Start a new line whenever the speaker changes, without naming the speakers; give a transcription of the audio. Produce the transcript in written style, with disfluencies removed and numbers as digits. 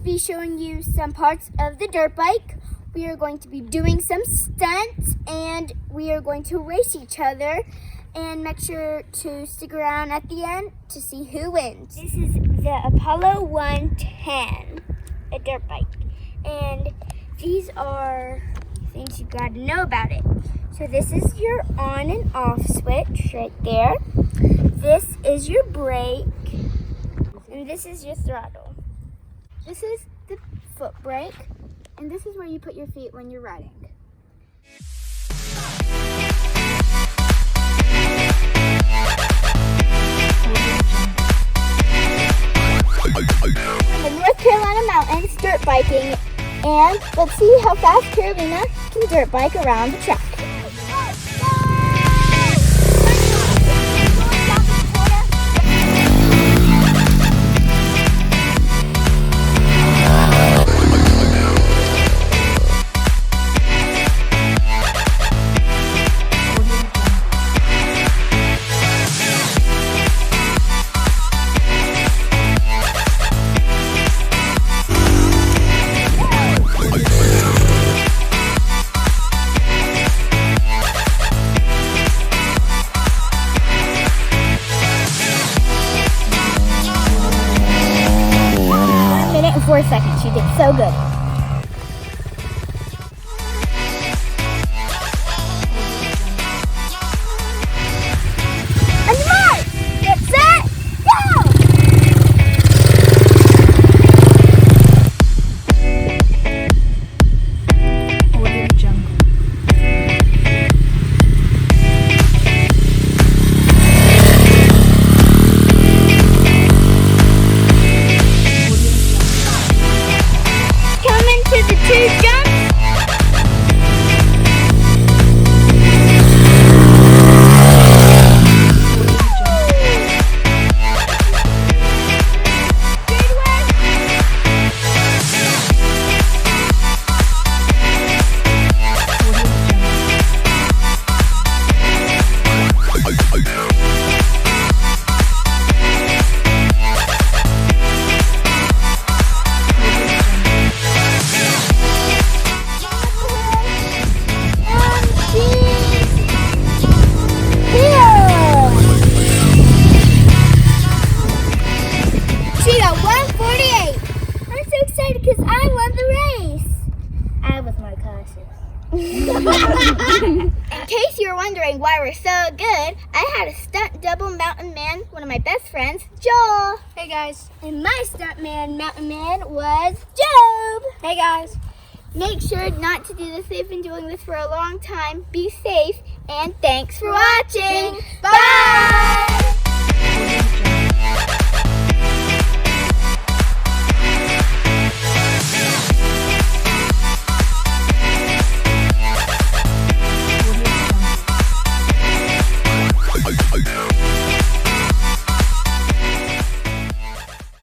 be showing you some parts of the dirt bike. We are going to be doing some stunts and we are going to race each other. And make sure to stick around at the end to see who wins. This is the Apollo 110, a dirt bike. And these are things you gotta know about it. So this is your on and off switch right there. This is your brake. And this is your throttle. This is the foot brake. And this is where you put your feet when you're riding. The North Carolina mountains dirt biking, and let's see how fast Carolina can dirt bike around the track. In 4 seconds, you did so good. On your mark, get set, go!
Audio Jungle.
Two jumps. She got 148. I'm so excited because I won the race. I was more cautious. In case you were wondering why we're so good, I had a stunt double mountain man, one of my best friends, Joel.
Hey guys.
And my stunt man, mountain man, was Job.
Hey guys.
Make sure not to do this. They've been doing this for a long time. Be safe, and thanks for watching. Bye!